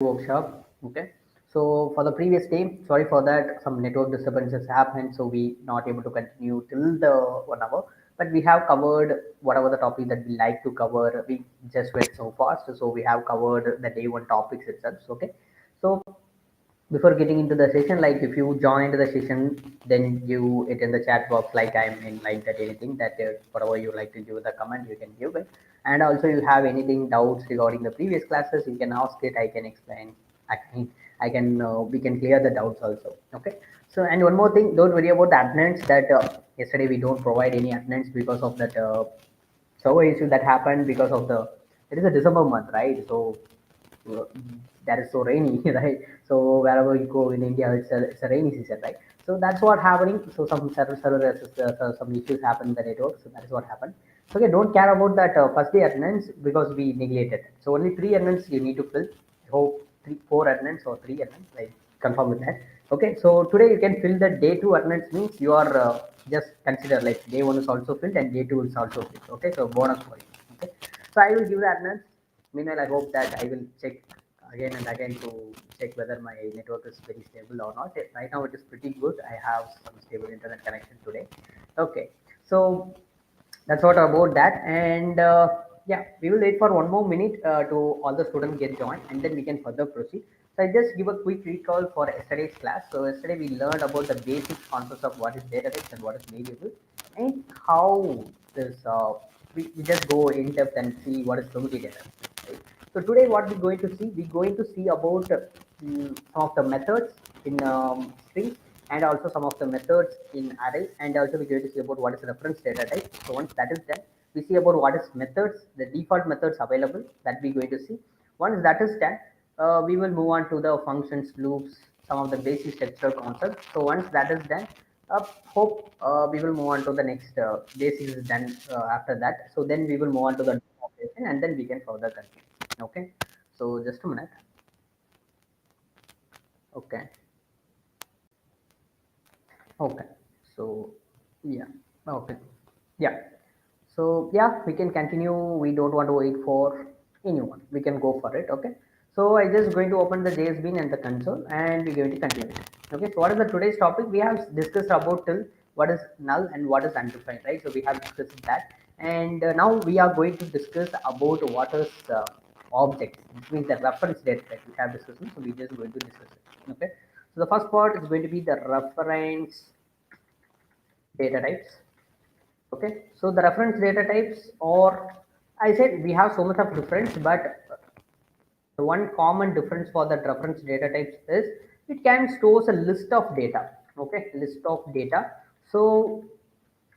workshop. Okay, so for the previous day, sorry for that, some network disturbances happened, so we not able to continue till the 1 hour, but we have covered whatever the topic that we like to cover. We just went so fast, so we have covered the day one topics itself. Okay, so before getting into the session, like if you joined the session, then you it in the chat box, like I'm in, like that, anything that whatever you like to give the comment, you can give it. And also you have anything doubts regarding the previous classes, you can ask it, I can explain. I can we can clear the doubts also. Okay, so and one more thing, don't worry about the attendance, that yesterday we don't provide any attendance because of that server issue that happened because of the, it is a December month, right? So uh, that is so rainy, right? So wherever you go in India, it's a rainy season, right? So that's what happening. So some some issues happen in the network. So that is what happened. So okay, don't care about that first day attendance because we neglected it. So only three attendance you need to fill. I hope four attendance or three attendance. Like confirm with that. Okay. So today you can fill the day two attendance, means you are just consider like day one is also filled and day two is also filled. Okay. So bonus for you. Okay. So I will give the attendance. Meanwhile, I hope that I will check again and again to check whether my network is very stable or not. Right now, it is pretty good. I have some stable internet connection today. Okay, so that's what about that. And yeah, we will wait for 1 more minute to all the students get joined, and then we can further proceed. So I just give a quick recall for yesterday's class. So yesterday we learned about the basic concepts of what is database and what is variable, and how this we just go in depth and see what is community database. Right? So today what we're going to see, we're going to see about some of the methods in strings, and also some of the methods in array, and also we're going to see about what is reference data type. So once that is done, we see about what is methods, the default methods available, that we're going to see. Once that is done, we will move on to the functions, loops, some of the basic structural concepts. So once that is done, hope we will move on to the next basics is done after that. So then we will move on to the operation, and then we can further continue. Okay, so just a minute. Okay. Okay. So yeah. Okay. Yeah. So yeah, we can continue. We don't want to wait for anyone. We can go for it. Okay. So I just going to open the JSBin and the console, and we're going to continue it. Okay. So what is the today's topic? We have discussed about till what is null and what is undefined, right? So we have discussed that, and now we are going to discuss about what is objects, which means the reference data type. We have discussed, so we just going to discuss it. Okay. So the first part is going to be the reference data types. Okay, so the reference data types, or I said we have so much of difference, but the one common difference for the reference data types is it can stores a list of data. Okay, list of data. So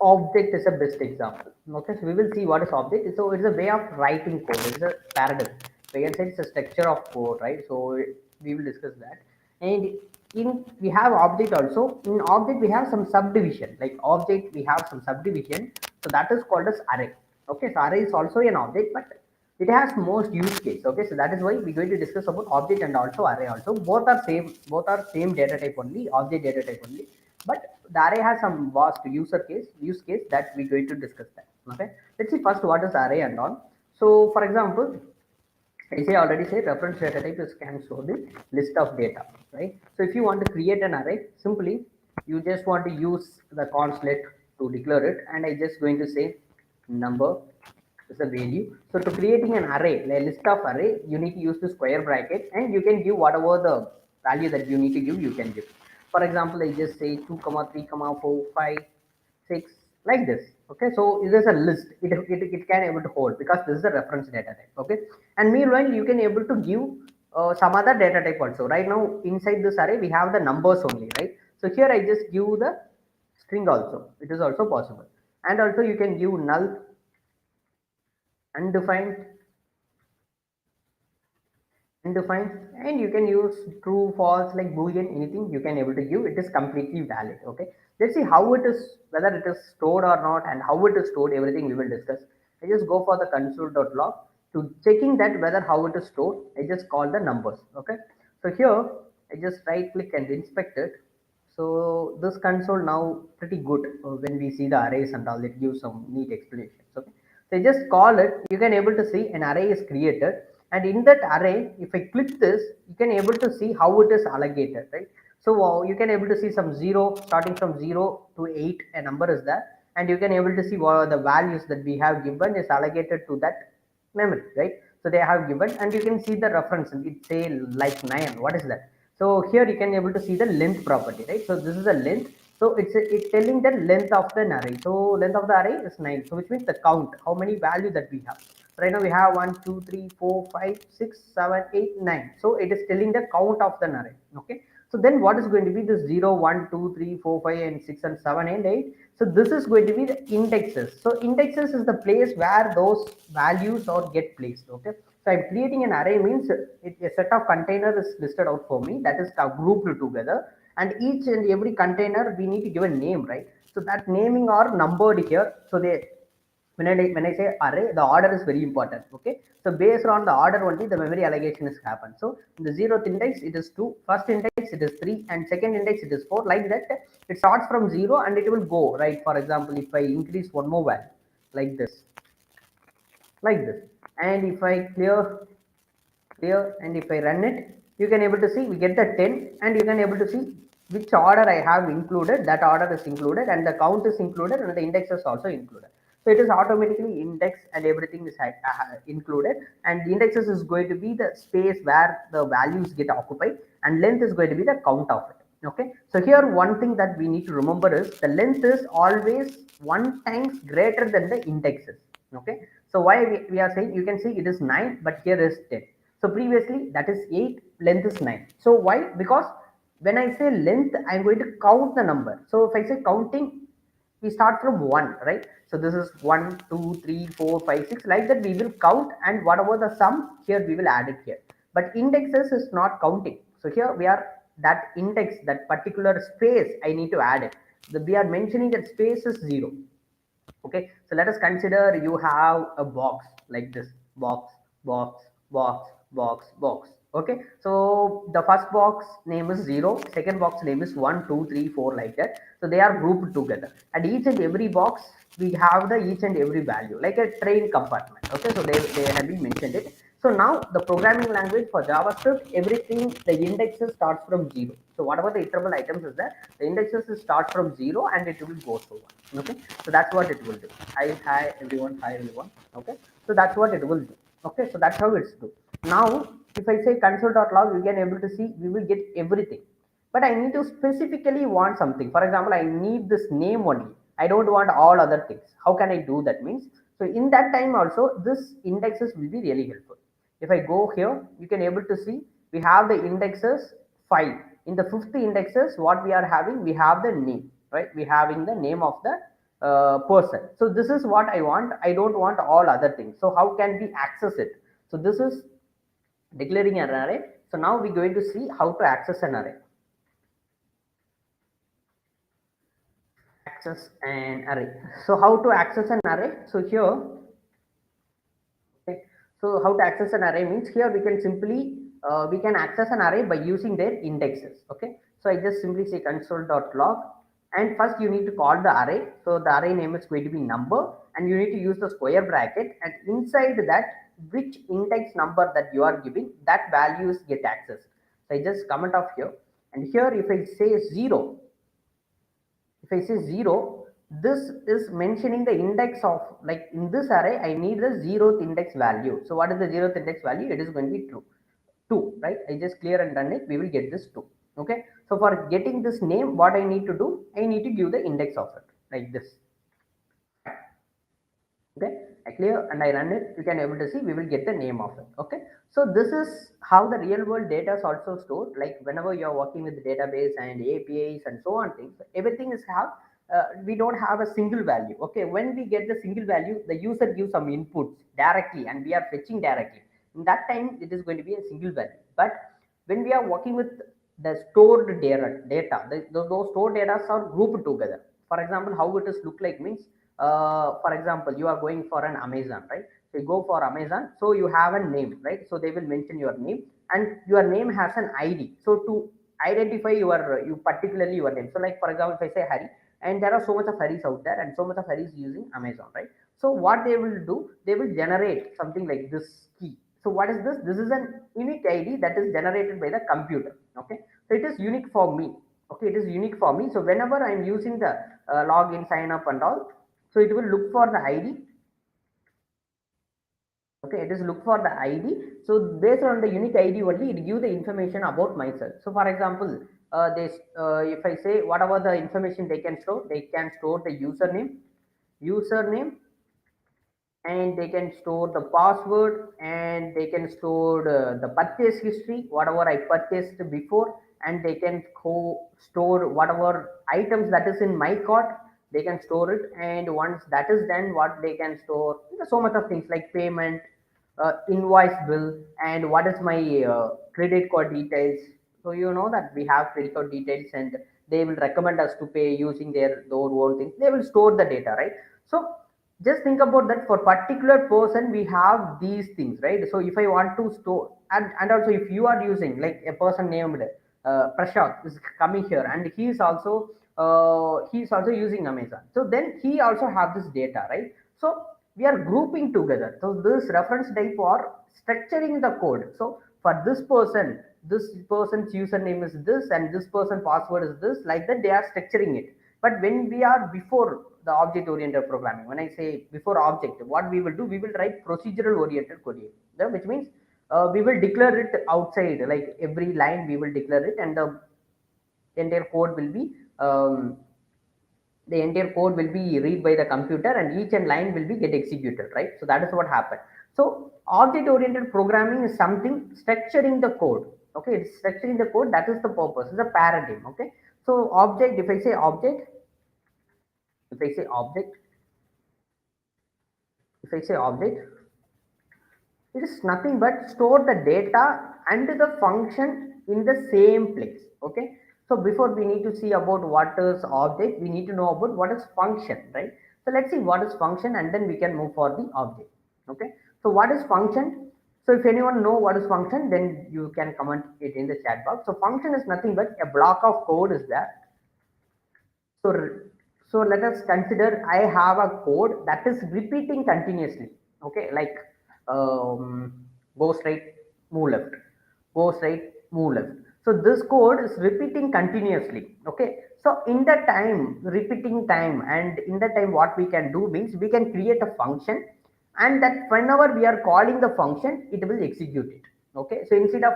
object is a best example. Okay, so we will see what is object. So it's a way of writing code. It's a paradigm. We can say it's a structure of code, right? So we will discuss that. And in we have object also. In object we have some subdivision. Like object we have some subdivision. So that is called as array. Okay, so array is also an object, but it has most use case. Okay, so that is why we're going to discuss about object and also array also. Both are same data type only, object data type only, but the array has some vast use case that we're going to discuss that. Okay, let's see first what is array and all. So for example, I say already say reference data type is can show the list of data, right? So if you want to create an array, simply you just want to use the const let to declare it, and I just going to say number is a value. So to creating an array, a list of array, you need to use the square bracket, and you can give whatever the value that you need to give, you can give. For example, I just say 2 comma 3 comma 4 5 6, like this. Okay, so it is a list. It can able to hold because this is a reference data type. Okay, and meanwhile you can able to give some other data type also. Right now inside this array we have the numbers only, right? So here I just give the string also, it is also possible. And also you can give null, undefined, undefined, and you can use true, false, like boolean, anything you can able to give, it is completely valid. Okay, let's see how it is, whether it is stored or not, and how it is stored, everything we will discuss. I just go for the console.log to checking that whether how it is stored. I just call the numbers. Okay, so here I just right click and inspect it. So this console now pretty good. When we see the arrays and all, it gives some neat explanations. Okay, so just call it, you can able to see an array is created. And in that array, if I click this, you can able to see how it is allocated, right? So you can able to see some zero, starting from 0 to 8, a number is there, and you can able to see what are the values that we have given is allocated to that memory, right? So they have given, and you can see the reference, it say like 9. What is that? So here you can able to see the length property, right? So this is a length. So it's telling the length of the array. So length of the array is 9. So which means the count, how many value that we have. Right now we have 1, 2, 3, 4, 5, 6, 7, 8, 9. So it is telling the count of the array. Okay. So then what is going to be this 0, 1, 2, 3, 4, 5, and 6, and 7, and 8? So this is going to be the indexes. So indexes is the place where those values are get placed. Okay. So I'm creating an array means a set of containers is listed out for me, that is grouped together, and each and every container we need to give a name, right? So that naming are numbered here. So they when I say array, the order is very important. Okay, so based on the order only the memory allocation is happened. So in the 0th index it is 2, first index it is 3, and second index it is 4. Like that, it starts from 0 and it will go, right? For example, if I increase one more value like this, and if I clear, and if I run it, you can able to see we get the 10, and you can able to see which order I have included. That order is included, and the count is included, and the index is also included. So it is automatically indexed, and everything is included. And the indexes is going to be the space where the values get occupied, and length is going to be the count of it. Okay, so here one thing that we need to remember is the length is always 1 times greater than the indexes. Okay, so why we are saying, you can see it is 9, but here is 10. So previously that is 8, length is 9. So why? Because when I say length, I'm going to count the number. So if I say counting, we start from 1, right? So this is 1, 2, 3, 4, 5, 6. Like that we will count, and whatever the sum here we will add it here. But indexes is not counting. So here we are, that index, that particular space, I need to add it. We are mentioning that space is 0. Okay, so let us consider you have a box like this, box, box, box, box, box. Okay, so the first box name is 0, second box name is 1, 2, 3, 4, like that. So they are grouped together, and each and every box we have the each and every value like a train compartment. Okay, so they have been mentioned it. So now the programming language for JavaScript, everything, the indexes starts from 0. So whatever the iterable items is there, the indexes start from 0 and it will go to 1. Okay, so that's what it will do. Hi everyone, hi everyone. Okay, so that's what it will do. Okay, so that's how it's do. Now if I say console.log, you can able to see we will get everything, but I need to specifically want something. For example, I need this name only, I don't want all other things. How can I do that? Means, so in that time also this indexes will be really helpful. If I go here, you can able to see we have the indexes 5. In the 5th indexes, what we are having, we have the name, right? We having the name of the person. So this is what I want. I don't want all other things. So how can we access it? So this is declaring an array. So now we're going to see how to access an array. Access an array. So how to access an array? So here, okay, so how to access an array means, here we can simply we can access an array by using their indexes. Okay, so I just simply say console.log, and first you need to call the array. So the array name is going to be number, and you need to use the square bracket, and inside that which index number that you are giving, that values get accessed. So I just comment off here, and here if I say 0, if I say 0, this is mentioning the index of, like in this array, I need the 0th index value. So what is the 0th index value? It is going to be true. 2, right? I just clear and done it. We will get this 2. Okay. So for getting this name, what I need to do, I need to give the index of it like this. Okay, I clear and I run it, you can able to see we will get the name of it. Okay, so this is how the real world data is also stored. Like whenever you are working with the database and APIs and so on things, everything is have we don't have a single value. Okay, when we get the single value, the user gives some inputs directly and we are fetching directly. In that time it is going to be a single value. But when we are working with the stored data, those stored data are grouped together. For example, how it is look like means, for example, you are going for an Amazon, right? So you go for Amazon, so you have a name, right? So they will mention your name, and your name has an ID. So to identify you particularly your name. So like for example, if I say Harry, and there are so much of Harrys out there, and so much of Harrys using Amazon, right? So what they will do, they will generate something like this key. So what is this? This is an unique ID that is generated by the computer. Okay, so it is unique for me. Okay, it is unique for me. So whenever I'm using the login, sign up, and all, so it will look for the ID. Okay, it is look for the ID. So based on the unique ID only, it give the information about myself. So for example, if I say whatever the information they can store the username, and they can store the password, and they can store the purchase history, whatever I purchased before, and they can store whatever items that is in my cart. They can store it, and once that is done, what they can store, so much of things like payment, invoice bill, and what is my credit card details. So you know that we have credit card details, and they will recommend us to pay using their own things. They will store the data, right? So just think about that. For particular person we have these things, right? So if I want to store, and also if you are using like a person named Prashant is coming here, and he is also using Amazon, so then he also have this data, right? So we are grouping together. So this reference type or structuring the code. So for this person's username is this, and this person password is this, like that they are structuring it. But when we are before the object oriented programming, when I say before object, what we will do, we will write procedural oriented code here, which means we will declare it outside, like every line we will declare it, and entire code will be um, the entire code will be read by the computer, and each and line will be get executed, right? So that is what happened. So object oriented programming is something structuring the code. Okay, it's structuring the code. That is the purpose. It's a paradigm. Okay, so object, if I say object, if I say object, it is nothing but store the data and the function in the same place. Okay, so before we need to see about what is object, we need to know about what is function, right? So let's see what is function, and then we can move for the object. Okay, so what is function? So if anyone know what is function, then you can comment it in the chat box. So function is nothing but a block of code is there. So, so let us consider I have a code that is repeating continuously. Okay, like go straight, move left, go straight, move left. So this code is repeating continuously. Okay, so in the time, repeating time, and in the time, what we can do means we can create a function, and that whenever we are calling the function, it will execute it. Okay, so instead of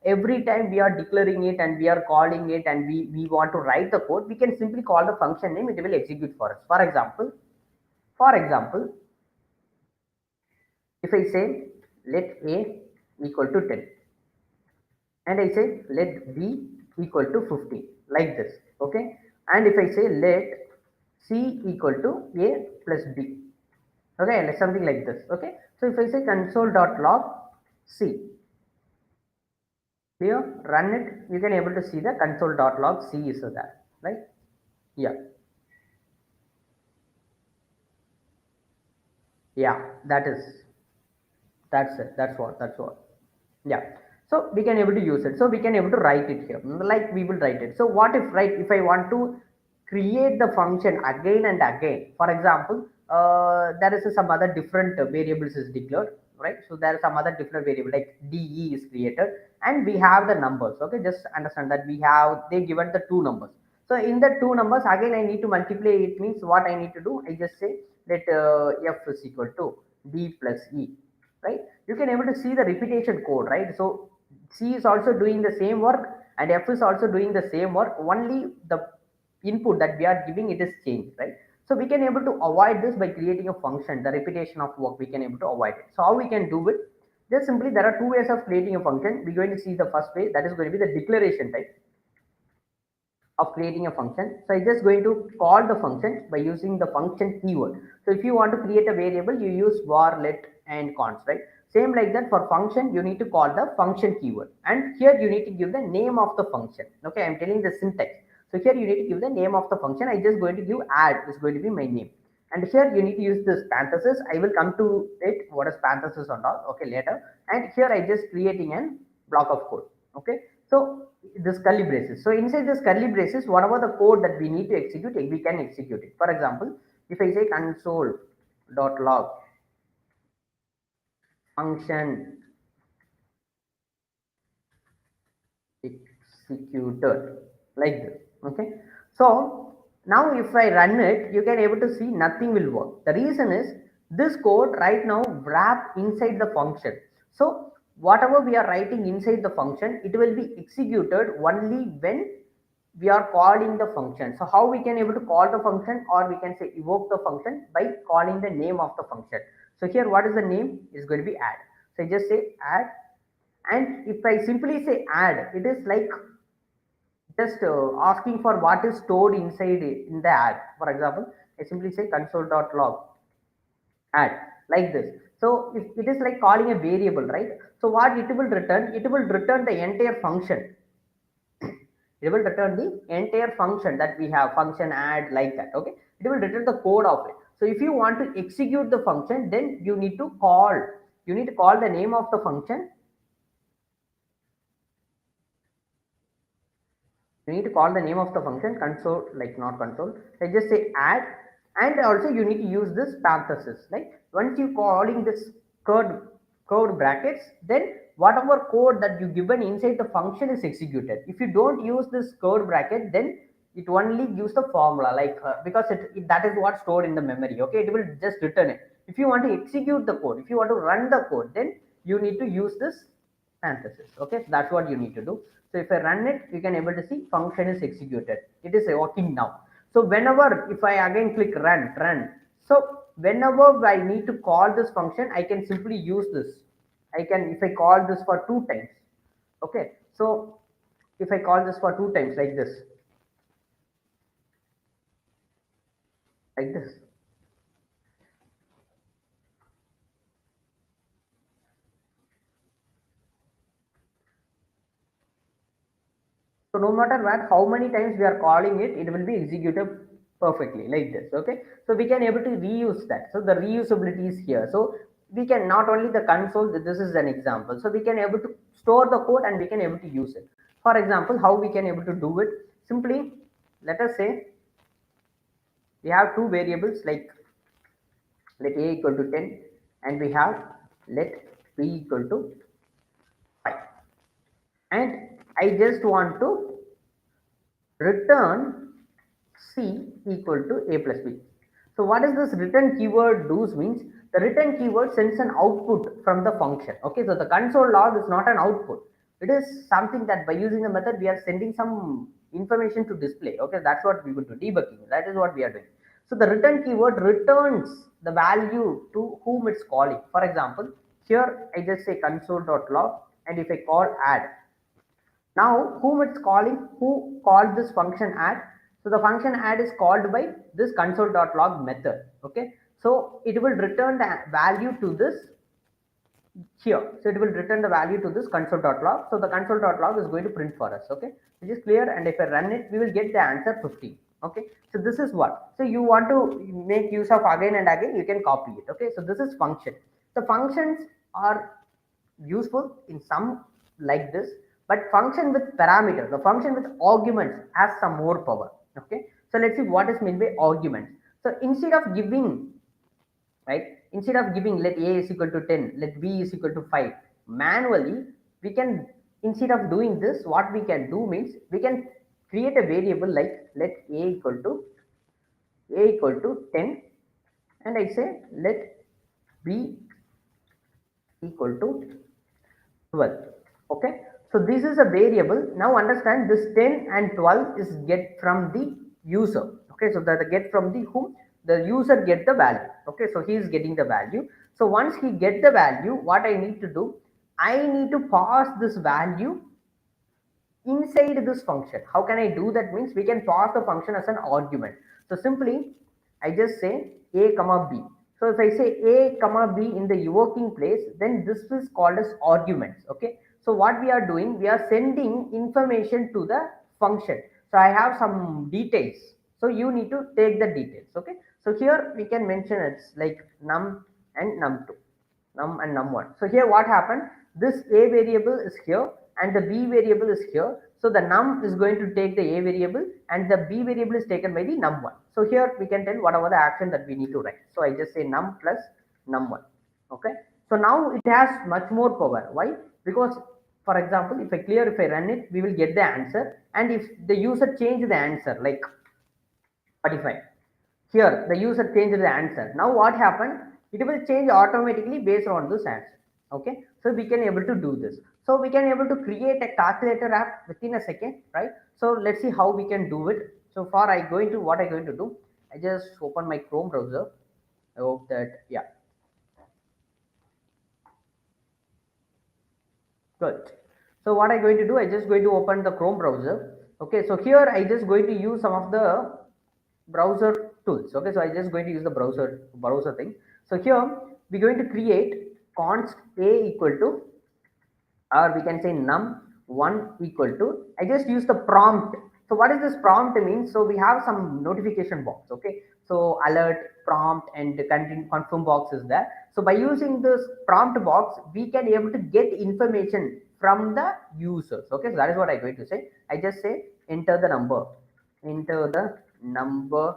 every time we are declaring it and we are calling it, and we want to write the code, we can simply call the function name, it will execute for us. For example, if I say let a equal to 10, and I say let b equal to 15, like this. Okay, and if I say let c equal to a plus b, okay, something like this. Okay, so if I say console.log c, here run it, you can able to see the console.log c is there, right? Yeah, yeah, that's it. That's what. Yeah, so we can able to use it. So we can able to write it here, like we will write it. So what if, right, if I want to create the function again and again, for example, there is some other different variables is declared, right? So there is some other different variable like de is created, and we have the numbers. Okay, just understand that they given the two numbers. So in the two numbers, again I need to multiply it. Means what I need to do, I just say let f is equal to d plus e, right? You can able to see the repetition code, right? So c is also doing the same work, and f is also doing the same work, only the input that we are giving it is changed, right? So we can able to avoid this by creating a function. The repetition of work we can able to avoid it. So how we can do it? Just simply, there are two ways of creating a function. We're going to see the first way, that is going to be the declaration type of creating a function. So I'm just going to call the function by using the function keyword. So if you want to create a variable, you use var, let, and const, right? Same like that for function, you need to call the function keyword, and here you need to give the name of the function. Okay, I'm telling the syntax. So here you need to give the name of the function. I just going to give add is going to be my name, and here you need to use this parenthesis. I will come to it what is parenthesis or not. Okay, later. And here I just creating a block of code. Okay, so this curly braces. So inside this curly braces, whatever the code that we need to execute, we can execute it. For example, if I say console.log function executed, like this. Okay, so now if I run it, you can able to see nothing will work. The reason is this code right now wrapped inside the function. So whatever we are writing inside the function, it will be executed only when we are calling the function. So how we can able to call the function, or we can say evoke the function by calling the name of the function. So here what is the name is going to be add. So I just say add, and if I simply say add, it is like just asking for what is stored inside in the add. For example, I simply say console.log add, like this. So if it is like calling a variable, right? So what it will return? It will return the entire function. It will return the entire function that we have, function add, like that. Okay, it will return the code of it. So if you want to execute the function, then you need to call the name of the function. You need to call the name of the function console, like not console. I just say add, and also you need to use this parenthesis. Like once you calling this code brackets, then whatever code that you given inside the function is executed. If you don't use this code bracket, then it only gives the formula, like because that is what stored in the memory. Okay, it will just return it. If you want to execute the code, if you want to run the code, then you need to use this parenthesis. Okay, so that's what you need to do. So if I run it, you can able to see function is executed. It is working now. So whenever, if I again click run, so whenever I need to call this function, I can simply use this. I can, if I call this for 2 times. Okay, so if I call this for 2 times, like this. So no matter what, how many times we are calling it, it will be executed perfectly, like this. Okay, so we can able to reuse that. So the reusability is here. So we can not only the console, this is an example. So we can able to store the code and we can able to use it. For example, how we can able to do it? Simply, let us say we have two variables, like let a equal to 10, and we have let b equal to 5, and I just want to return C equal to A plus B. So what is this return keyword does means? The return keyword sends an output from the function. Okay, so the console log is not an output. It is something that by using the method we are sending some information to display. Okay, that's what we will do, debugging. That is what we are doing. So the return keyword returns the value to whom it's calling. For example, here I just say console.log, and if I call add, now whom it's calling, who called this function add? So the function add is called by this console.log method. Okay, so it will return the value to this here. So it will return the value to this console.log. So the console.log is going to print for us. Okay, which is clear. And if I run it, we will get the answer 15. Okay, so this is what. So you want to make use of again and again, you can copy it. Okay, so this is function. The functions are useful in some like this, but function with parameters, the function with arguments has some more power. Okay, so let's see what is meant by arguments. So instead of giving, right, instead of giving let a is equal to 10, let b is equal to 5 manually, we can, instead of doing this, what we can do means we can create a variable like let a equal to 10, and I say let b equal to 12. Okay, so this is a variable. Now understand, this 10 and 12 is get from the user. Okay, so that the get from the whom, the user get the value. Okay, so he is getting the value. So once he get the value, what I need to do, I need to pass this value inside this function. How can I do that? Means we can pass the function as an argument. So simply I just say a comma b. So if I say a comma b in the evoking place, then this is called as arguments. Okay, so what we are doing, we are sending information to the function. So I have some details, so you need to take the details. Okay, so here we can mention it's like num and num2, num and num1. So here what happened, this a variable is here and the b variable is here. So the num is going to take the a variable and the b variable is taken by the num1. So here we can tell whatever the action that we need to write. So I just say num plus num1. Okay, So now it has much more power. Why? Because for example, if I run it, we will get the answer. And if the user change the answer, like 45, here the user changed the answer. Now what happened? It will change automatically based on this answer. Okay, so we can able to do this. So we can able to create a calculator app within a second, right? So let's see how we can do it. So far I going to what I going to do. I just open my Chrome browser. I hope that, yeah, good. So what I'm going to do, I just going to open the Chrome browser. Okay, so here I just going to use some of the browser tools. Okay, so I just going to use the browser thing. So here we're going to create const a equal to, or we can say num1 equal to, I just use the prompt. So what is this prompt means? So we have some notification box. Okay, so alert, prompt, and continue confirm box is there. So by using this prompt box, we can able to get information from the users. Okay, so that is what I'm going to say. I just say enter the number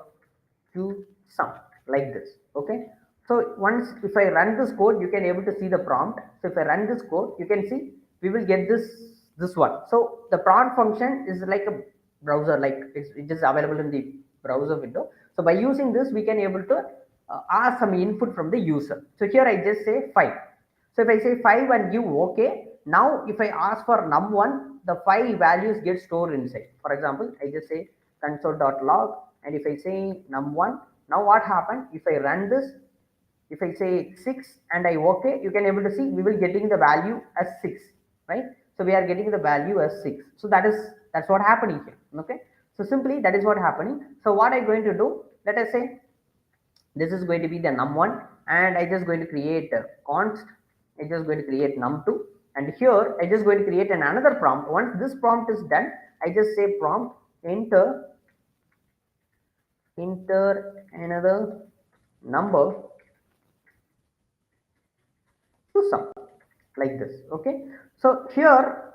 to sum, like this. Okay, so once if I run this code, you can able to see the prompt. So if I run this code, you can see we will get this one. So the prompt function is like a browser, like it is available in the browser window. So by using this, we can able to ask some input from the user. So here I just say 5. So if I say 5 and give OK, now if I ask for num1, the 5 values get stored inside. For example, I just say console.log, and if I say num1, now what happened? If I run this, if I say 6 and I OK, you can able to see we will getting the value as 6, right? So we are getting the value as 6. So that's what happening here. Okay, so simply that is what happening. So what I'm going to do, let us say this is going to be the num1, and I just going to create a const, I just going to create num2, and here I just going to create another prompt. Once this prompt is done, I just say prompt enter another number to sum, like this. Okay, so here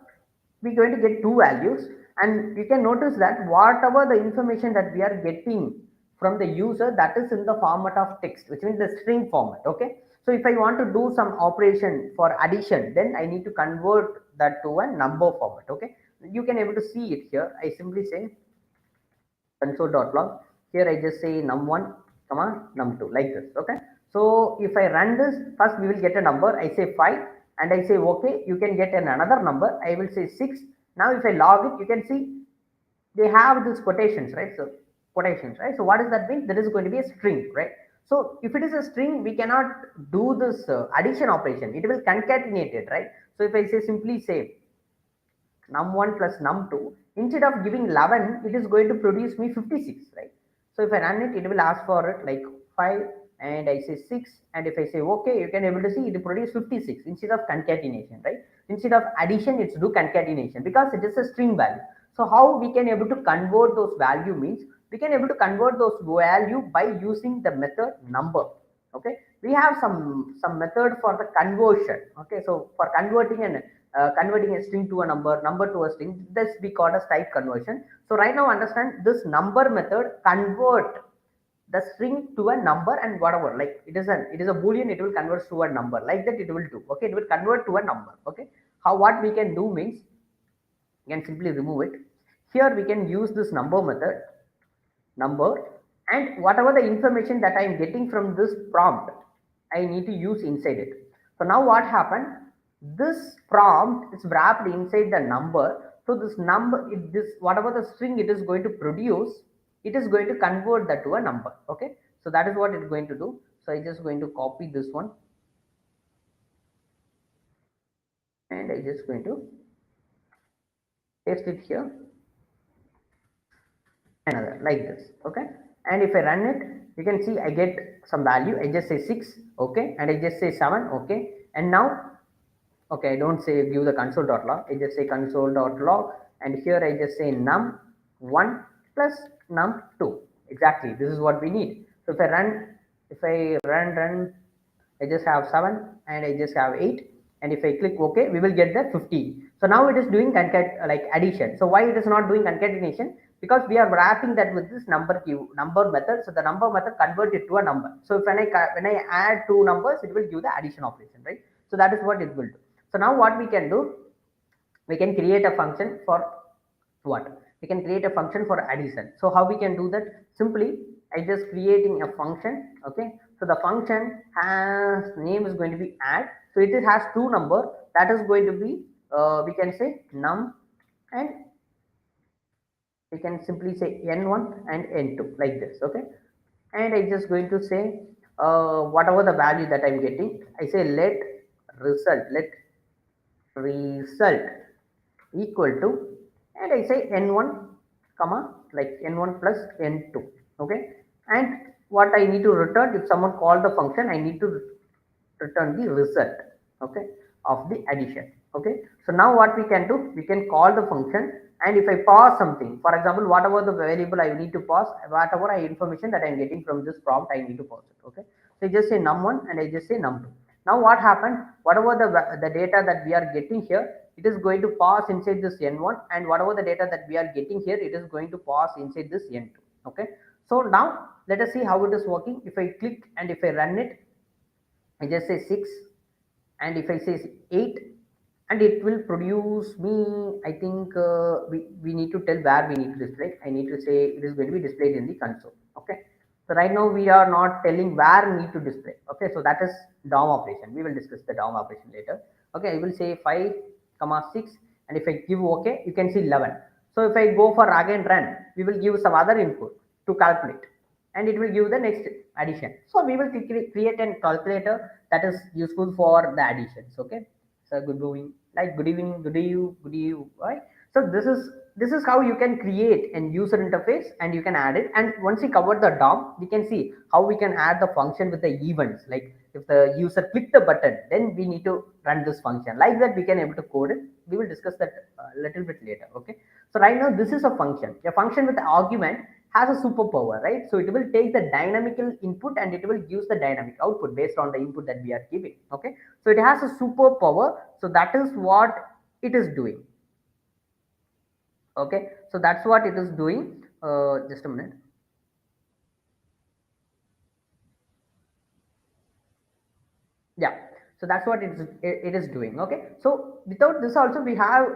we're going to get two values, and you can notice that whatever the information that we are getting from the user, that is in the format of text, which means the string format. Okay, so if I want to do some operation for addition, then I need to convert that to a number format. Okay, you can able to see it here. I simply say console.log. Here I just say num1 comma num2, like this. Okay, so if I run this, first we will get a number. I say 5 and I say okay, you can get another number. I will say 6. Now if I log it, you can see they have these quotations, right? So quotations, right? So what does that mean? That is going to be a string, right? So if it is a string, we cannot do this addition operation. It will concatenate it, right? So if I say simply say num1 plus num2, instead of giving 11, it is going to produce me 56, right? So if I run it, it will ask for it like 5, and I say 6, and if I say okay, you can able to see it produce 56 instead of concatenation, right? Instead of addition, it's do concatenation because it is a string value. So how we can able to convert those value means, we can able to convert those value by using the method number. Okay, we have some method for the conversion. Okay, so for converting a string to a number to a string, this we call as type conversion. So right now understand this number method convert the string to a number, and whatever, like it is a boolean, it will convert to a number, like that it will do. Okay, it will convert to a number. Okay, how what we can do means, you can simply remove it. Here we can use this number method, number, and whatever the information that I am getting from this prompt, I need to use inside it. So now what happened? This prompt is wrapped inside the number. So this number, this whatever the string it is going to produce, it is going to convert that to a number. Okay, so that is what it's going to do. So I just going to copy this one, and I just going to paste it here, another, like this. Okay, and if I run it, you can see I get some value. I just say 6. Okay, and I just say 7. Okay, and now okay, I don't say give the console.log, I just say console.log, and here I just say num1 plus num2. Exactly, this is what we need. So if I run, I just have 7 and I just have 8, and if I click OK, we will get the 50. So now it is doing concat like addition. So why it is not doing concatenation? because we are wrapping that with this number method. So the number method convert it to a number. So if when I add two numbers, it will give the addition operation, right? So that is what it will do. So now what we can do, we can create a function for what? We can create a function for addition. So how we can do that? Simply, I just creating a function. Okay. So the function has name is going to be add. So it has two number, that is going to be we can say num, and we can simply say n1 and n2 like this. Okay. And I just going to say whatever the value that I'm getting, I say let result equal to, and I say n1 comma like n1 plus n2. Okay. And what I need to return, if someone call the function, I need to return the result, okay, of the addition. Okay. So now what we can do, we can call the function, and if I pass something, for example, whatever the variable I need to pass, whatever information that I'm getting from this prompt, I need to pass it. Okay. So I just say num1 and I just say num2. Now what happened, whatever the data that we are getting here, it is going to pass inside this n1, and whatever the data that we are getting here, it is going to pass inside this n2. Okay. So now let us see how it is working. If I click and if I run it, I just say 6, and if I say 8, and it will produce me, I think we need to tell where we need to display. I need to say it is going to be displayed in the console. Okay. So right now we are not telling where we need to display. Okay. So that is DOM operation. We will discuss the DOM operation later. Okay. I will say 5, 6, and if I give OK, you can see 11. So if I go for again run, we will give some other input to calculate, and it will give the next addition. So we will create a calculator that is useful for the additions. Okay. So good evening, like good evening, good you, right? So this is how you can create an user interface, and you can add it. And once we cover the DOM, we can see how we can add the function with the events. Like if the user click the button, then we need to run this function. Like that, we can able to code it. We will discuss that a little bit later. Okay. So right now, this is a function. A function with the argument has a superpower, right? So it will take the dynamical input and it will use the dynamic output based on the input that we are giving. Okay. So it has a superpower. So that is what it is doing. Okay. So that's what it is doing. Just a minute. Yeah. So that's what it is doing. Okay. So without this also we have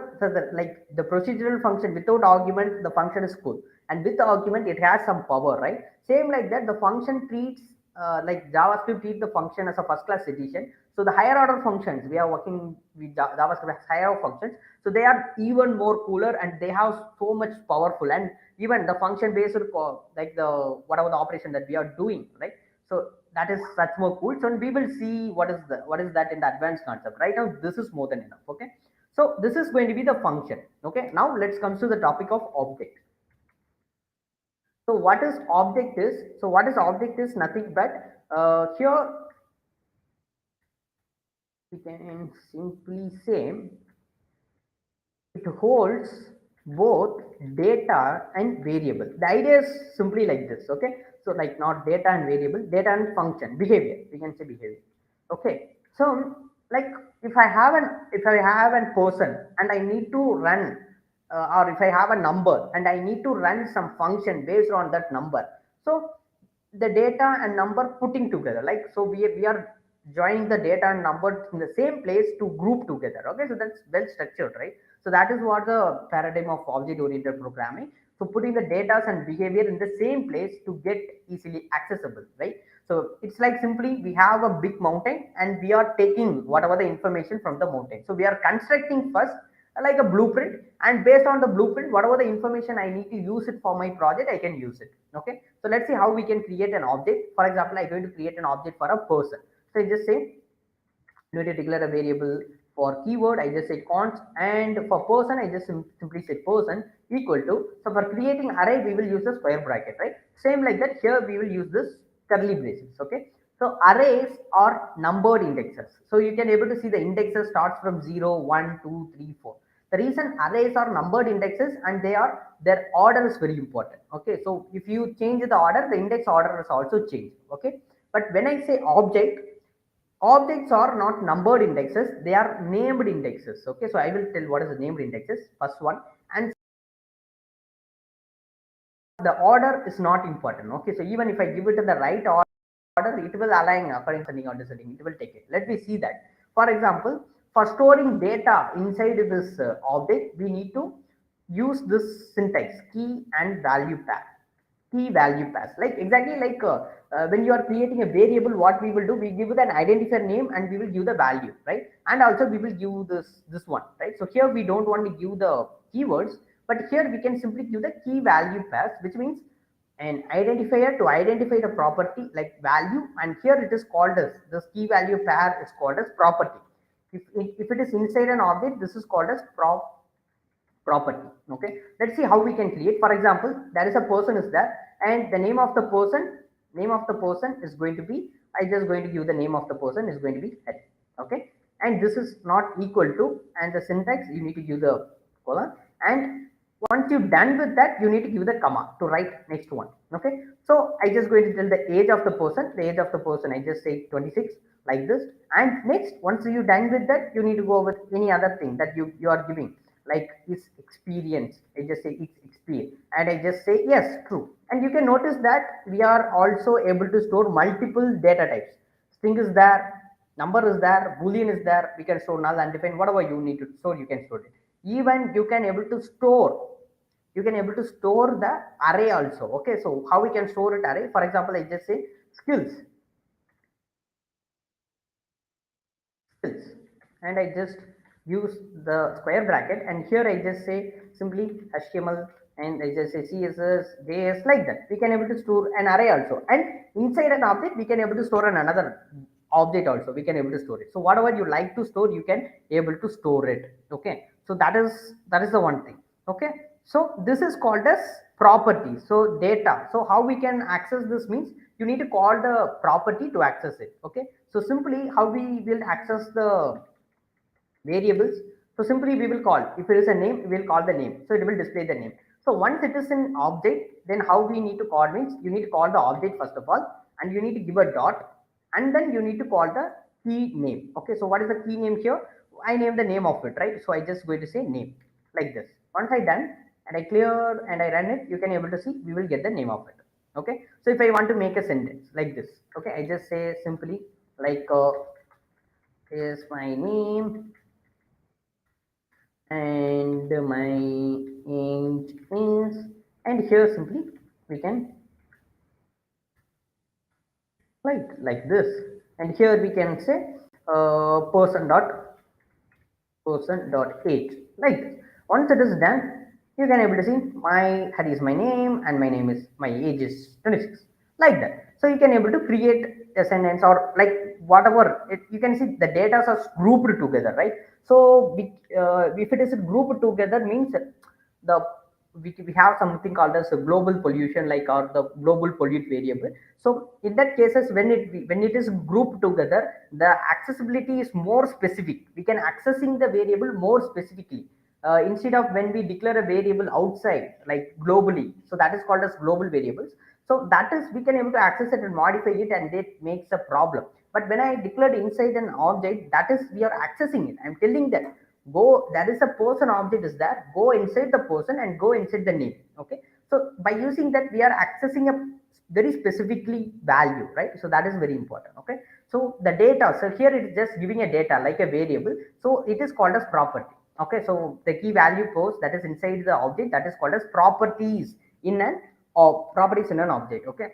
like the procedural function without argument, the function is cool, and with the argument it has some power, right? Same like that, the function treats like JavaScript treat the function as a first class edition. So the higher order functions, we are working with JavaScript has higher order functions, so they are even more cooler and they have so much powerful, and even the function based like the whatever the operation that we are doing, right? So that is such more cool. So we will see what is that in the advanced concept. Right now this is more than enough. Okay. So this is going to be the function. Okay. Now let's come to the topic of object. So what is object is, so what is object is nothing but here we can simply say it holds both data and variable. The idea is simply like this. Okay. So like not data and variable, data and function, behavior, we can say behavior. Okay. So like if I have a person and I need to run or if I have a number and I need to run some function based on that number, so the data and number putting together, like so we are joining the data and number in the same place to group together. Okay. So that's well structured, right? So that is what the paradigm of object oriented programming. So putting the data and behavior in the same place to get easily accessible, right? So it's like simply we have a big mountain and we are taking whatever the information from the mountain. So we are constructing first like a blueprint, and based on the blueprint, whatever the information I need to use it for my project, I can use it. Okay. So let's see how we can create an object. For example, I'm going to create an object for a person. So I just say you need to declare a variable for keyword, I just say const, and for person I just simply say person equal to, so for creating array we will use the square bracket, right? Same like that, here we will use this curly braces. Okay. So arrays are numbered indexes, so you can able to see the indexes starts from 0, 1, 2, 3, 4. The reason arrays are numbered indexes, and their order is very important. Okay. So if you change the order, the index order is also changed. Okay. But when I say object, objects are not numbered indexes, they are named indexes. Okay. So I will tell what is the named indexes, first one, and the order is not important. Okay, so even if I give it in the right order, it will align according to ascending or descending. It will take it. Let me see that. For example, for storing data inside this object, we need to use this syntax: key and value pair. Key value pairs, like exactly like when you are creating a variable, what we will do, we give it an identifier name and we will give the value, right? And also we will give this one, right? So here we don't want to give the keywords, but here we can simply give the key value pairs, which means an identifier to identify the property like value, and here it is called as this key value pair is called as property. If it is inside an object, this is called as property. Okay, let's see how we can create. For example, there is a person is there, and the name of the person is going to be, I just going to give the name of the person is going to be head. Okay, and this is not equal to, and the syntax you need to give the colon, and once you're done with that, you need to give the comma to write next one. Okay, so I just going to tell the age of the person. The age of the person, I just say 26, like this. And next, once you're done with that, you need to go with any other thing that you are giving, like his experience. I just say it's experience, and I just say yes, true. And you can notice that we are also able to store multiple data types. String is there, number is there, boolean is there. We can store null, undefined, whatever you need to store, you can store it. Even you can able to store the array also. Okay, so how we can store it array? For example, I just say skills, and I just use the square bracket, and here I just say simply HTML, and I just say CSS, JS, like that. We can able to store an array also, and inside an object we can able to store another object also. We can able to store it. So whatever you like to store, you can able to store it. Okay, so that is the one thing. Okay, so this is called as property. So data, so how we can access this means you need to call the property to access it. Okay, so simply how we will access the variables? So simply we will call, if it is a name, we will call the name, so it will display the name. So once it is an object, then how we need to call means you need to call the object first of all, and you need to give a dot, and then you need to call the key name. Okay, so what is the key name here? I name the name of it, right? So I just going to say name, like this. Once I done and I clear and I run it, you can able to see we will get the name of it. Okay, so if I want to make a sentence like this, okay, I just say simply like is my name and my age is, and here simply we can write like this, and here we can say person dot age, like this. Once it is done, you can able to see my head is my name and my name is, my age is 26, like that. So you can able to create a sentence, or like whatever you can see the data are grouped together, right? So if it is grouped together means the we have something called as a global pollution, like, or the global pollute variable. So in that cases, when it is grouped together, the accessibility is more specific. We can accessing the variable more specifically, instead of when we declare a variable outside, like globally. So that is called as global variables. So that is, we can able to access it and modify it, and it makes a problem. But when I declared inside an object, that is, we are accessing it. I'm telling that go, there is a person object is there, go inside the person and go inside the name. Okay, so by using that, we are accessing a very specifically value, right? So that is very important. Okay, so the data, so here it is just giving a data like a variable, so it is called as property. Okay, so the key value post that is inside the object, that is called as properties in an, or properties in an object. Okay,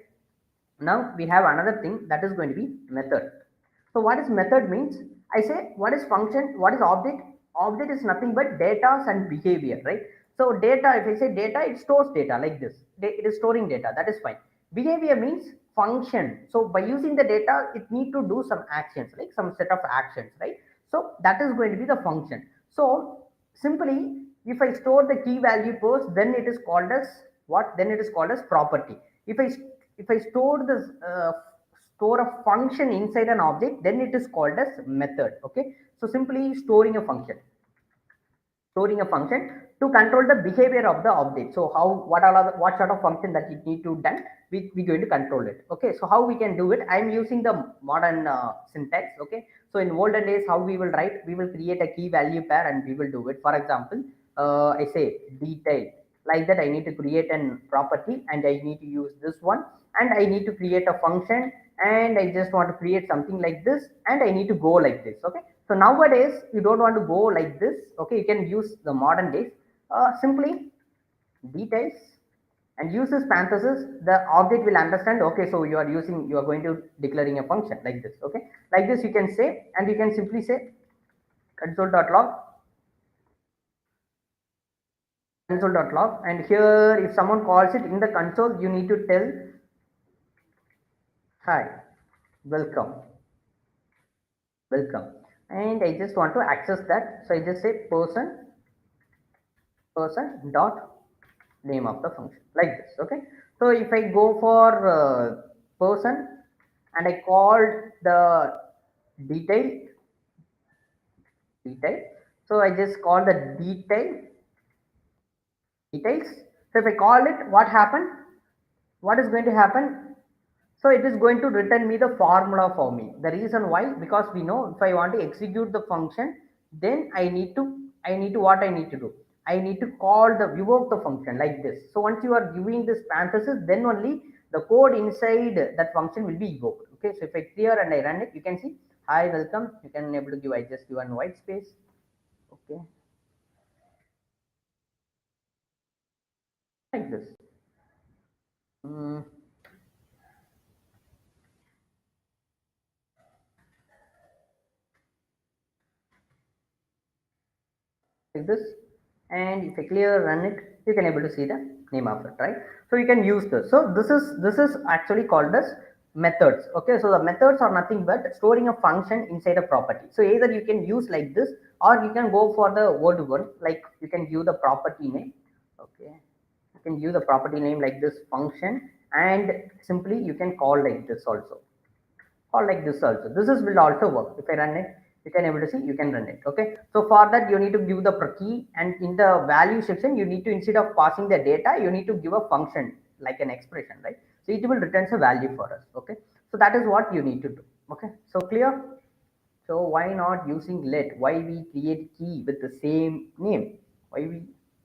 now we have another thing that is going to be method. So what is method means? I say what is function, what is object? Object is nothing but data and behavior, right? So data, if I say data, it stores data like this. It is storing data, that is fine. Behavior means function. So by using the data, it need to do some actions, like some set of actions, right? So that is going to be the function. So simply, if I store the key value post, then it is called as what? Then it is called as property. If I store this store a function inside an object, then it is called as method. Okay, so simply storing a function to control the behavior of the object. So how, what sort of function that it need to done, we going to control it. Okay, so how we can do it? I'm using the modern syntax. Okay, so in olden days, how we will write, we will create a key value pair and we will do it. For example, I say detail, like that I need to create an property and I need to use this one, and I need to create a function, and I just want to create something like this, and I need to go like this. Okay, so nowadays you don't want to go like this. Okay, you can use the modern days, simply details and uses parenthesis, the object will understand. Okay, so you are going to declaring a function like this. Okay, like this you can say, and you can simply say console.log, console.log, and here if someone calls it in the console, you need to tell hi, welcome, welcome, and I just want to access that, so I just say person dot name of the function like this. Okay, so if I go for person and I called the detail detail, so I just call the details. So if I call it, what happened, what is going to happen, so it is going to return me the formula for me. The reason why, because we know if I want to execute the function, then I need to what I need to do, I need to call the evoke the function like this. So once you are giving this parenthesis, then only the code inside that function will be evoked. Okay, so if I clear and I run it, you can see hi, welcome, you can able to give, I just give one white space. Okay, like this. Mm, like this, and if I clear run it, you can able to see the name of it, right? So you can use this. So this is actually called as methods. Okay, so the methods are nothing but storing a function inside a property. So either you can use like this, or you can go for the old one, like you can give the property name. Okay, you can give the property name like this function, and simply you can call like this also, or like this also. This is will also work. If I run it, you can able to see, you can run it. Okay, so for that you need to give the key, and in the value section you need to, instead of passing the data, you need to give a function like an expression, right? So it will returns a value for us. Okay, so that is what you need to do. Okay, so clear. So why not using let? Why we create key with the same name? Why we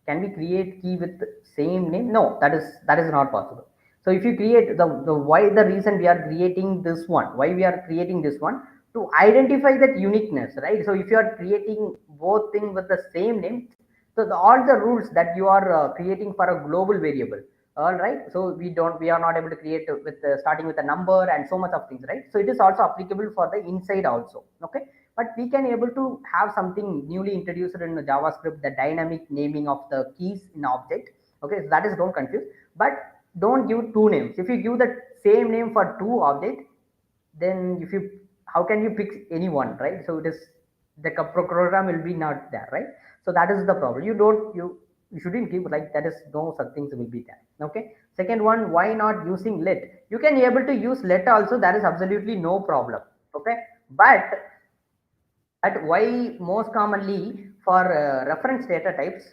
can we create key with the same name? No, that is not possible. So if you create the why, the reason we are creating this one, why we are creating this one, to identify that uniqueness, right? So if you are creating both things with the same name, so all the rules that you are creating for a global variable, all right, so we are not able to create with starting with a number and so much of things, right? So it is also applicable for the inside also. Okay, but we can able to have something newly introduced in JavaScript, the dynamic naming of the keys in object. Okay, so that is, don't confuse, but don't give two names. If you give the same name for two objects, then if you, how can you pick any one, right? So it is, the program will be not there, right? So that is the problem. You shouldn't give like that, is no such things will be there. Okay, second one, why not using let? You can able to use let also, that is absolutely no problem. Okay, but why most commonly for reference data types,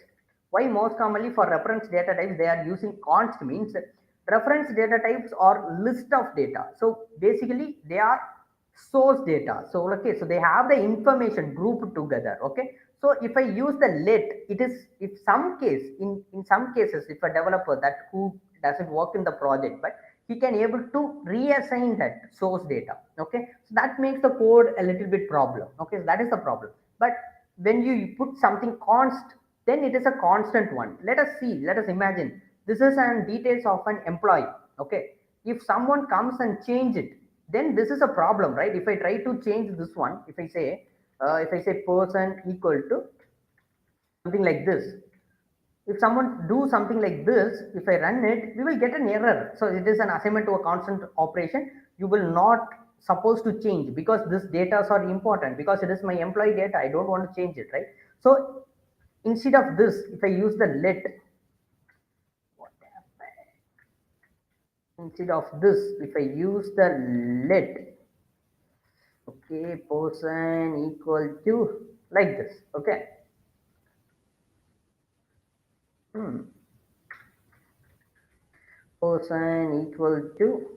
why most commonly for reference data types they are using const, means reference data types are list of data. So basically they are source data. So okay, so they have the information grouped together. Okay, so if I use the let, it is, if some case, in some cases, if a developer that who doesn't work in the project, but he can able to reassign that source data. Okay, so that makes the code a little bit problem. Okay, so that is the problem. But when you put something const, then it is a constant one. Let us see, let us imagine this is an details of an employee. Okay, if someone comes and change it, then this is a problem, right? If I try to change this one, if I say person equal to something like this, if someone do something like this, if I run it, we will get an error. So it is an assignment to a constant operation. You will not supposed to change, because this data are important, because it is my employee data. I don't want to change it, right? So instead of this, if I use the let, instead of this, if I use the let, okay, person equal to like this. Okay, hmm. Person equal to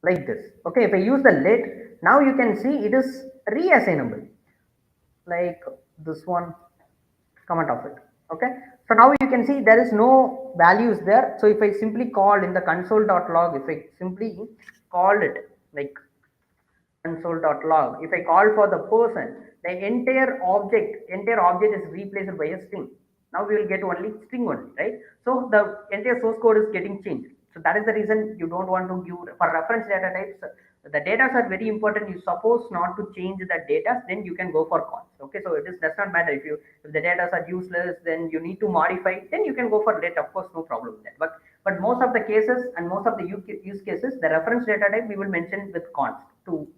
like this. Okay, if I use the let, now you can see it is reassignable, like this one, comment of it. Okay, So now you can see there is no values there. So if I simply call in the console.log, if I simply call it like console.log, if I call for the person, the entire object is replaced by a string. Now we will get only string only, right? So the entire source code is getting changed. So that is the reason you don't want to give for reference data types. The data are very important. You suppose not to change the data, then you can go for cons. Okay, so it is does not matter if the data are useless, then you need to modify, then you can go for let, of course, no problem with that. But most of the cases and most of the use cases, the reference data type we will mention with const to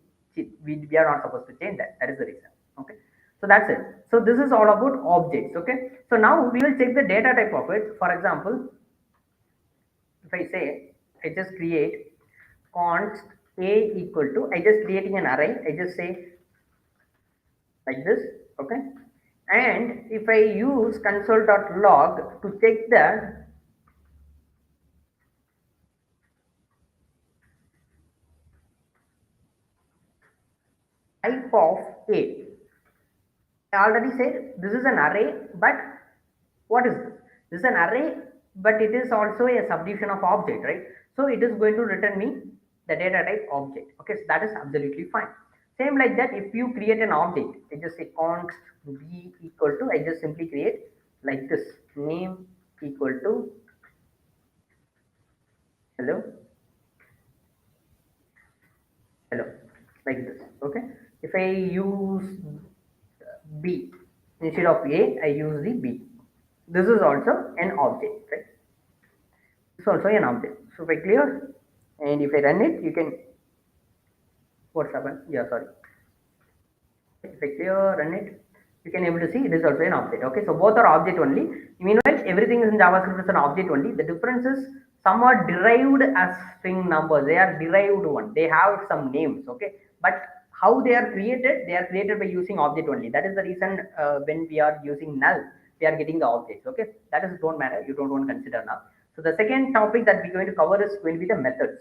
we are not supposed to change that. That is the reason. Okay, so that's it. So this is all about objects. Okay, so now we will check the data type of it. For example, if I say I just create const a equal to, I just creating an array, I just say like this. Okay, and if I use console.log to check the type of a, I already said this is an array, but what is this? This is an array, but it is also a subdivision of object, right? So it is going to return me the data type object. Okay, so that is absolutely fine. Same like that, if you create an object, I just say const b equal to, I just simply create like this, name equal to hello, hello, like this. Okay, if I use b instead of a, I use the b. This is also an object, right? It's also an object. So if I clear and if I run it, you can, what's happened? Yeah, sorry. If I clear run it, you can able to see it is also an object. Okay, so both are object only. Meanwhile, everything is in JavaScript is an object only. The difference is some are derived as string numbers. They are derived one. They have some names. Okay, but how they are created? They are created by using object only. That is the reason when we are using null, we are getting the objects. Okay, that is don't matter. You don't want to consider now. So the second topic that we're going to cover is going to be the methods.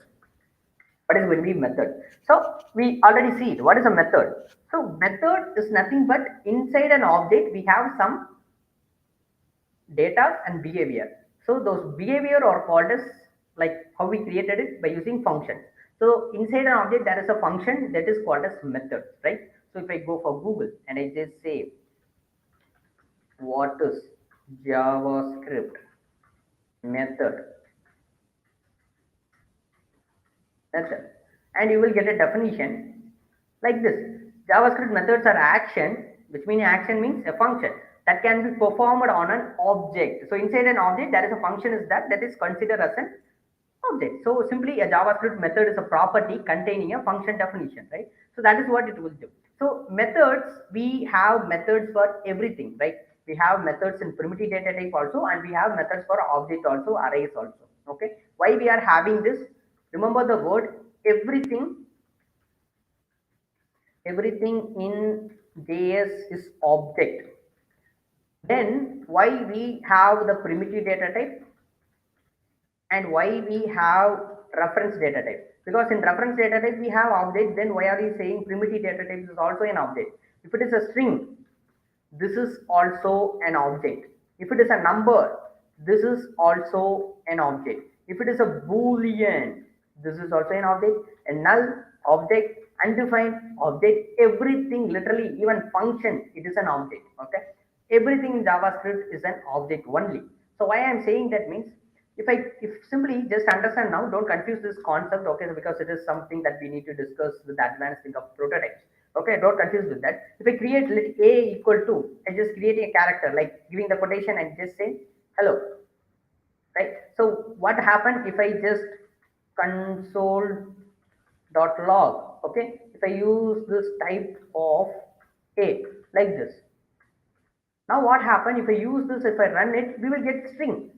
What is going to be method? So we already see it. What is a method? So method is nothing but inside an object we have some data and behavior. So those behavior are called as like how we created it by using functions. So inside an object there is a function that is called as method, right? So if I go for Google and I just say what is JavaScript method, and you will get a definition like this. JavaScript methods are action, which means action means a function that can be performed on an object. So inside an object, there is a function is that is considered as an object. So simply a JavaScript method is a property containing a function definition, right? So that is what it will do. So methods, we have methods for everything, right? We have methods in primitive data type also, and we have methods for object also, arrays also. Okay. Why we are having this? Remember the word everything. Everything in JS is object. Then why we have the primitive data type and why we have reference data type? Because in reference data type we have object, then why are we saying primitive data type is also an object? If it is a string, this is also an object. If it is a number, this is also an object. If it is a boolean, this is also an object. A null, object, undefined, object, everything, literally even function, it is an object. Okay, everything in JavaScript is an object only. So why I am saying that means, if simply just understand now, don't confuse this concept. Okay, because it is something that we need to discuss with advanced thing of prototypes. Okay, don't confuse with that. If I create let a equal to, I just creating a character like giving the quotation and just say hello, right? So what happened if I just console.log? Okay, if I use this type of a like this, now what happened if I use this, if I run it, we will get string.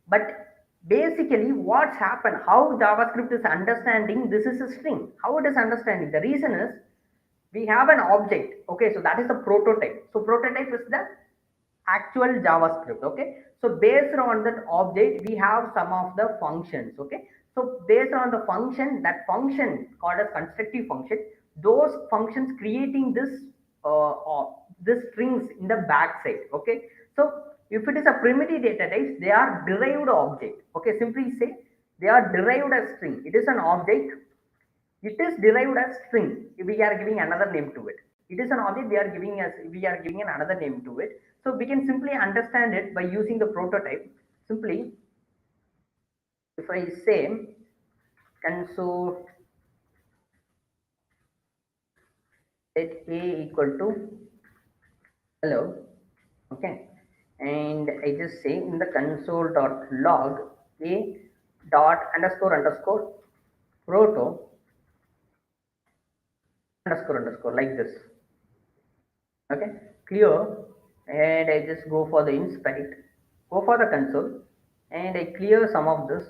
But basically what's happened, how JavaScript is understanding this is a string, how it is understanding, the reason is we have an object. Okay, so that is the prototype. So prototype is the actual JavaScript. Okay, so based on that object we have some of the functions. Okay, so based on the function, that function called as constructive function, those functions creating this strings in the backside. Okay, so If it is a primitive data types, they are derived object. Okay, simply say they are derived as string. It is an object. It is derived as string. We are giving another name to it. It is an object. We are giving another name to it. So we can simply understand it by using the prototype. Simply, if I say console let a equal to hello, okay, and I just say in the console.log a dot underscore underscore proto underscore underscore like this, okay, clear. And I just go for the inspect, go for the console, and I clear some of this,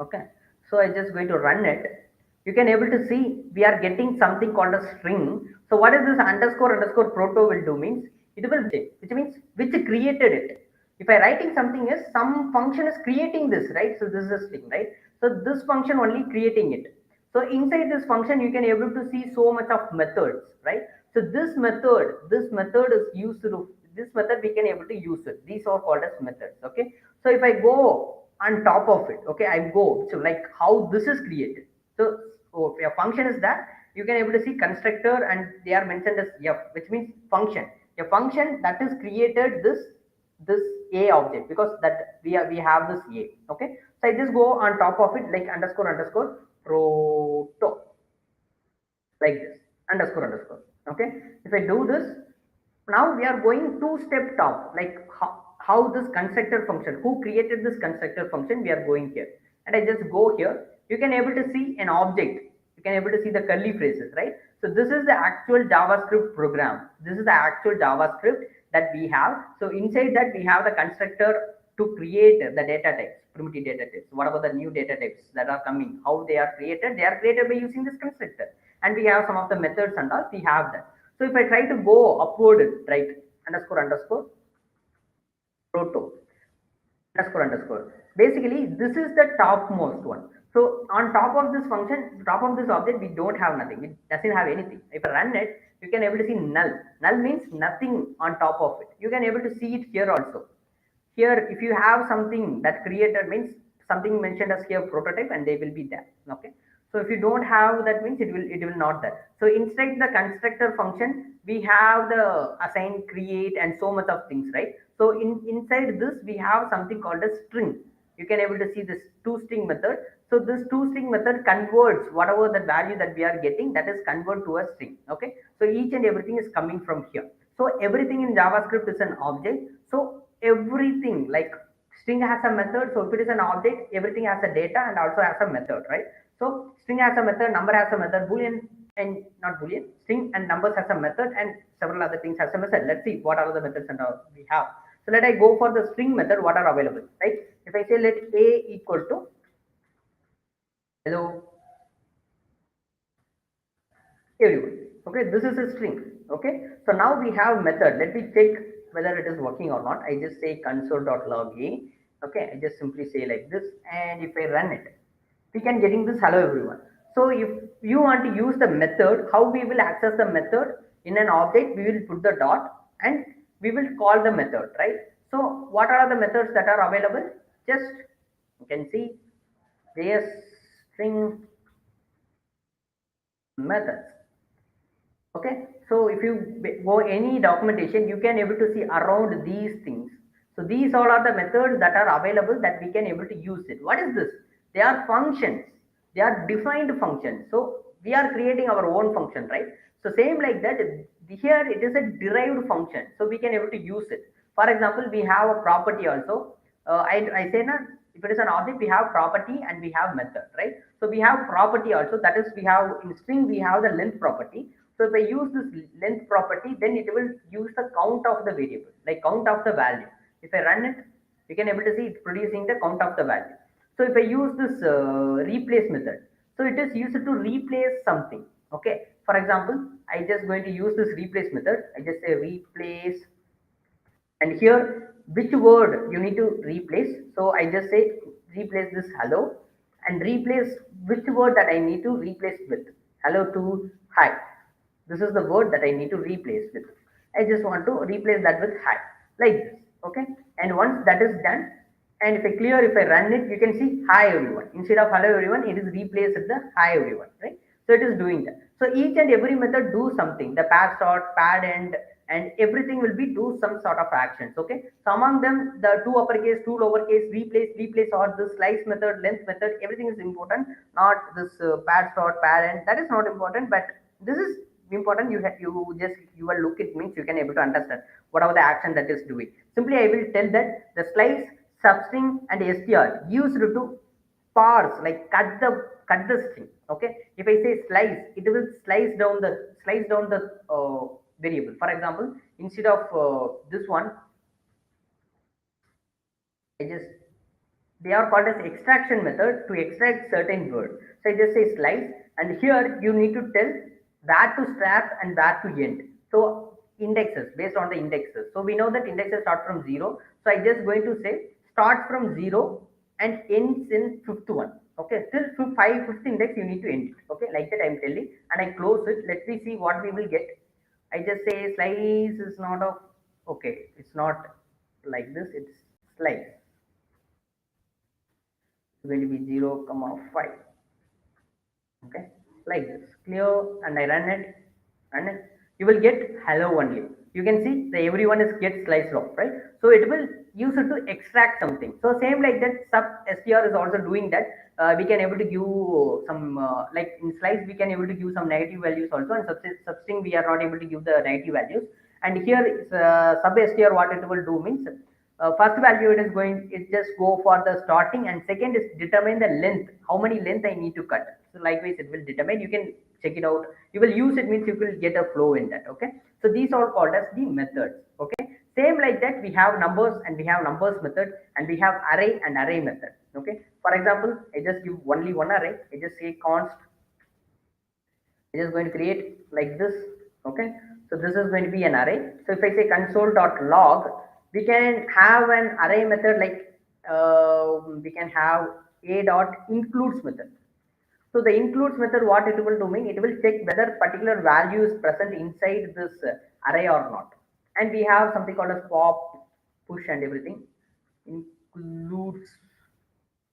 okay. So I just going to run it. You can able to see we are getting something called a string. So what is this underscore underscore proto will do means it will say, which means which created it. If I writing something is some function is creating this, right? So this is a string, right? So this function only creating it. So inside this function you can able to see so much of methods, right? So this method is used to, this method we can able to use it. These are called as methods, okay. So if I go on top of it, okay, I go so like how this is created. So, so your function is that you can able to see constructor and they are mentioned as f, which means function. A function that is created this a object because that we have this a, okay. So I just go on top of it like underscore underscore proto like this underscore underscore, okay. If I do this, now we are going two step top, like how this constructor function, who created this constructor function, we are going here. And I just go here, you can able to see an object, you can able to see the curly phrases, right? So this is the actual JavaScript program, this is the actual JavaScript that we have. So inside that we have the constructor to create the data types, primitive data types, whatever the new data types that are coming, how they are created by using this constructor. And we have some of the methods and all, we have that. So if I try to go upward, right, underscore underscore proto underscore underscore, basically this is the topmost one. So on top of this function, top of this object, we don't have nothing. It doesn't have anything. If I run it, you can able to see null. Null means nothing on top of it. You can able to see it here also. Here, if you have something that created means something mentioned as here prototype and they will be there, okay. So if you don't have that means it will not there. So inside the constructor function we have the assign, create and so much of things, right? So inside this we have something called a string. You can able to see this toString method. So this toString method converts whatever the value that we are getting, that is convert to a string, okay. So each and everything is coming from here. So everything in JavaScript is an object. So everything like string has a method. So if it is an object, everything has a data and also has a method, right? So string has a method, number has a method, boolean and not boolean, string and numbers has a method, and several other things has a method. Let's see what are the methods and we have. So let I go for the string method, what are available, right? If I say let a equal to hello everyone, okay, this is a string, okay. So now we have method. Let me check whether it is working or not. I just say console.log a, okay. I just simply say like this, and if I run it, we can getting this hello everyone. So if you want to use the method, how we will access the method in an object, we will put the dot and we will call the method, right? So what are the methods that are available? Just you can see js string methods, okay. So if you go any documentation, you can able to see around these things. So these all are the methods that are available that we can able to use it. What is this? They are functions, they are defined functions. So we are creating our own function, right? So same like that here, it is a derived function, so we can able to use it. For example, we have a property also. I say na, if it is an object, we have property and we have method, right? So we have property also, that is we have in string we have the length property. So if I use this length property, then it will use the count of the variable, like count of the value. If I run it, you can able to see it's producing the count of the value. So if I use this replace method, so it is used to replace something, okay. For example, I just going to use this replace method. I just say replace, and here which word you need to replace. So I just say replace this hello and replace which word that I need to replace with. Hello to hi, this is the word that I need to replace with. I just want to replace that with hi. like this. Okay, and once that is done, and if I run it, you can see hi everyone. Instead of hello everyone, it is replaced with the hi everyone, right? So it is doing that. So each and every method do something. The pad start, pad end, and everything will be do some sort of actions. Okay, so among them, the two uppercase, two lowercase, replace, or the slice method, length method, everything is important. Not this pad start, pad end, that is not important, but this is important. You will look, it means you can able to understand whatever the action that is doing. Simply I will tell that the slice, substring, and str used to parse, like cut the string. Okay, if I say slice, it will slice down the variable. For example, instead of this one, I just, they are called as extraction method to extract certain word. So I just say slice, and here you need to tell where to start and where to end. So indexes, based on the indexes, so we know that indexes start from 0. So I just going to say start from 0 and ends in fifth one. Okay, till fifth index you need to end it. Okay, like that I'm telling, and I close it. Let me see what we will get. I just say slice is not of, okay, it's not like this, it's slice going to be 0 comma 5. Okay, like this, clear. And I run it, and you will get hello only. You can see the everyone is get sliced off, right? So it will use it to extract something. So same like that, sub str is also doing that. We can able to give some like in slice we can able to give some negative values also, and substring we are not able to give the negative values. And here sub str, what it will do means, first value it is going, it just go for the starting, and second is determine the length, how many length I need to cut. So likewise it will determine, you can check it out. You will use it, means you will get a flow in that. Okay, so these are called as the methods. Okay, same like that we have numbers, and we have numbers method, and we have array and array method. Okay, for example, I just give only one array. I just say const, it is going to create like this. Okay, so this is going to be an array. So if I say console.log, we can have an array method, like we can have a dot includes method. So the includes method, what it will do mean, it will check whether particular value is present inside this array or not. And we have something called as pop, push, and everything includes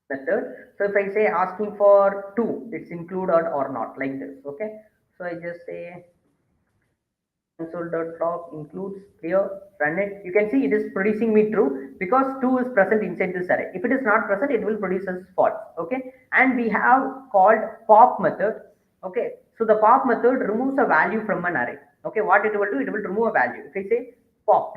method. So if I say asking for 2, it's included or not, like this. Okay, so I just say console.log includes, clear, run it. You can see it is producing me true because 2 is present inside this array. If it is not present, it will produce as false. Okay, and we have called pop method. Okay, so the pop method removes a value from an array. Okay, what it will do, it will remove a value. If I say pop,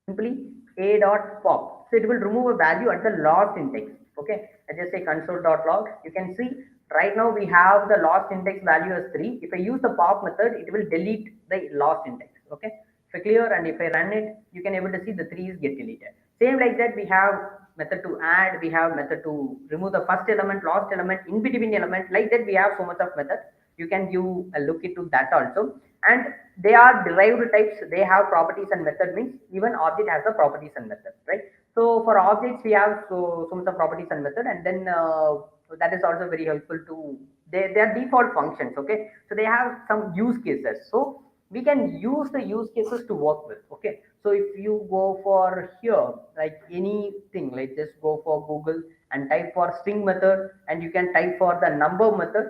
simply a dot pop, so it will remove a value at the last index. Okay, I just say console.log. You can see right now we have the last index value as 3. If I use the pop method, it will delete the last index. Okay, so clear. And if I run it, you can able to see the 3 is get deleted. Same like that, we have method to add, we have method to remove the first element, last element, in between element. Like that we have so much of method. You can give a look into that also. And they are derived types, they have properties and method, means even object has the properties and method, right? So for objects we have so much of properties and method, and then that is also very helpful to, they are default functions. Okay, so they have some use cases, so we can use the use cases to work with. Okay, so if you go for here, like anything, like just go for Google and type for string method, and you can type for the number method.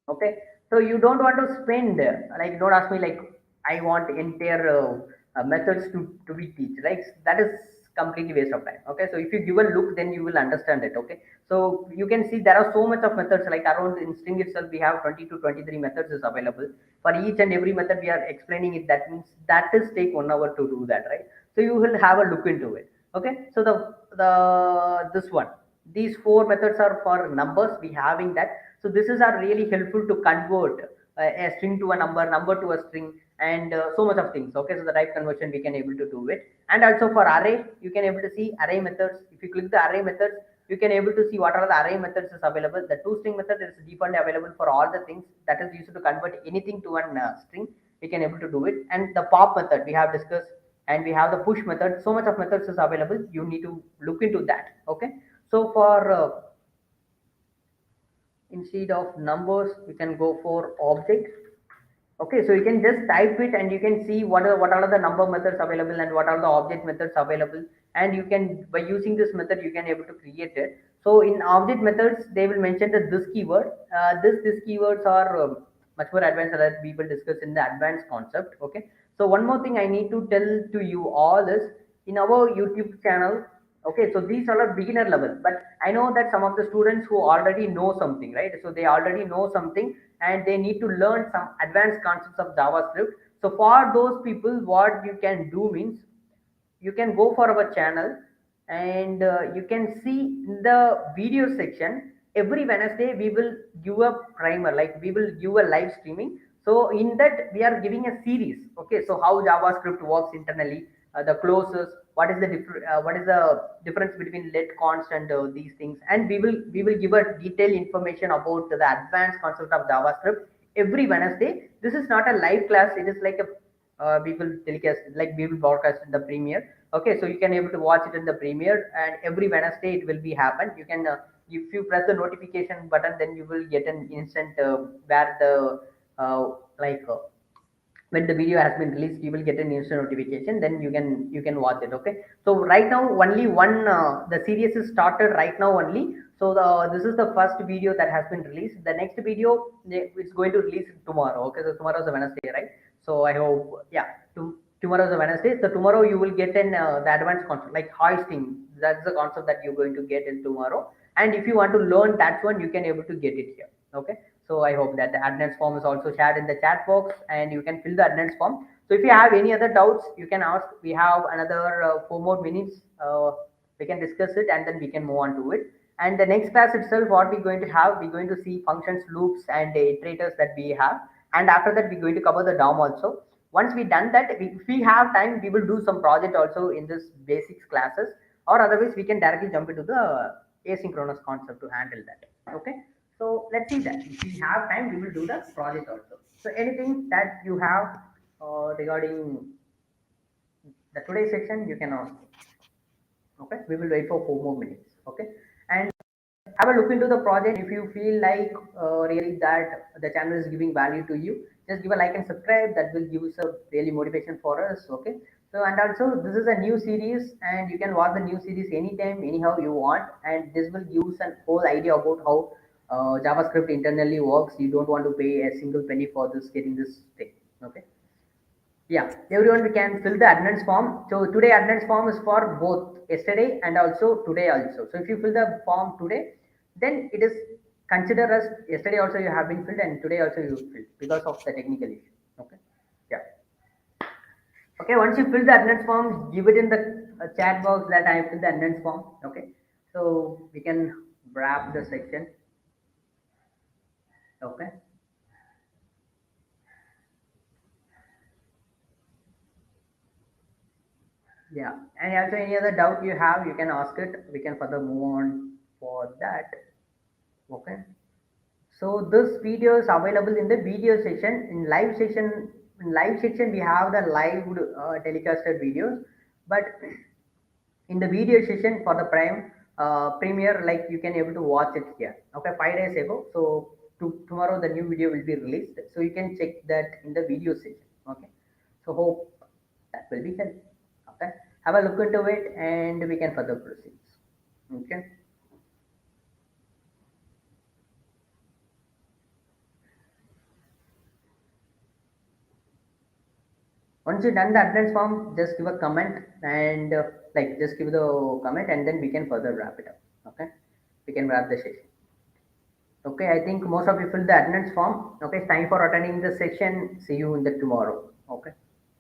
Okay, so you don't want to spend, like don't ask me like I want entire methods to be teach, like that is completely waste of time. Okay, so if you give a look, then you will understand it. Okay, so you can see there are so much of methods, like around in string itself we have 20 to 23 methods is available. For each and every method we are explaining it, that means that is take 1 hour to do that, right? So you will have a look into it. Okay, so the this one, these 4 methods are for numbers, we having that. So this is are really helpful to convert a string to a number, number to a string, and so much of things. Okay, so the type conversion we can able to do it. And also for array, you can able to see array methods. If you click the array methods, you can able to see what are the array methods is available. The toString method is default available for all the things, that is used to convert anything to an string. We can able to do it. And the pop method we have discussed, and we have the push method. So much of methods is available, you need to look into that. Okay, so for instead of numbers, we can go for object. Okay, so you can just type it and you can see what are the number methods available and what are the object methods available, and you can, by using this method, you can able to create it. So in object methods they will mention that this keyword, this keywords are much more advanced that we will discuss in the advanced concept. Okay, so one more thing I need to tell to you all is, in our YouTube channel, okay, so these are a beginner level, but I know that some of the students who already know something, right? So they already know something and they need to learn some advanced concepts of JavaScript. So for those people, what you can do means, you can go for our channel and you can see in the video section, every Wednesday we will give a primer, like we will give a live streaming. So in that we are giving a series. Okay, so how JavaScript works internally, the clauses, what is the difference between let const and these things, and we will give a detailed information about the advanced concept of JavaScript every Wednesday. This is not a live class, it is like a we will telecast, like we will broadcast in the premiere. Okay, so you can able to watch it in the premiere, and every Wednesday it will be happen. You can if you press the notification button, then you will get an instant where the like when the video has been released, you will get an instant notification, then you can watch it. Okay, so right now only one the series is started right now only. So this is the first video that has been released. The next video is going to release tomorrow. Okay, so tomorrow is a Wednesday, right? So I hope, yeah, tomorrow is a Wednesday, so tomorrow you will get an the advanced concept like hoisting. That's the concept that you're going to get in tomorrow, and if you want to learn that one, you can able to get it here. Okay, so I hope that the attendance form is also shared in the chat box and you can fill the attendance form. So if you have any other doubts, you can ask. We have another 4 more minutes. We can discuss it and then we can move on to it. And the next class itself, what we're going to have, we're going to see functions, loops, and iterators that we have. And after that, we're going to cover the DOM also. Once we done that, if we have time, we will do some project also in this basics classes, or otherwise we can directly jump into the asynchronous concept to handle that. Okay, so let's see that. If we have time, we will do the project also. So anything that you have regarding the today's section, you can ask. Okay, we will wait for 4 more minutes. Okay, and have a look into the project. If you feel like really that the channel is giving value to you, just give a like and subscribe. That will give us a really motivation for us. Okay, so and also this is a new series and you can watch the new series anytime, anyhow you want, and this will give us a whole idea about how JavaScript internally works. You don't want to pay a single penny for this, getting this thing. Okay, yeah, everyone, we can fill the attendance form. So today attendance form is for both yesterday and also today also. So if you fill the form today, then it is considered as yesterday also you have been filled and today also you filled because of the technical issue. Okay. Yeah. Okay. Once you fill the attendance form, give it in the chat box that I filled the attendance form. Okay. So we can wrap the section. Okay. Yeah. And also any other doubt you have, you can ask it. We can further move on for that. Okay, so this video is available in the video section. In live section we have the live telecasted videos, but in the video session for the premiere, like you can able to watch it here. Okay, 5 days ago. So tomorrow the new video will be released, so you can check that in the video session. Okay, so hope that will be helpful. Okay, have a look into it and we can further proceed. Okay. Once you done the attendance form, just give a comment and like just give the comment and then we can further wrap it up. Okay, we can wrap the session. Okay, I think most of you filled the attendance form. Okay, it's time for attending the session. See you in the tomorrow. Okay.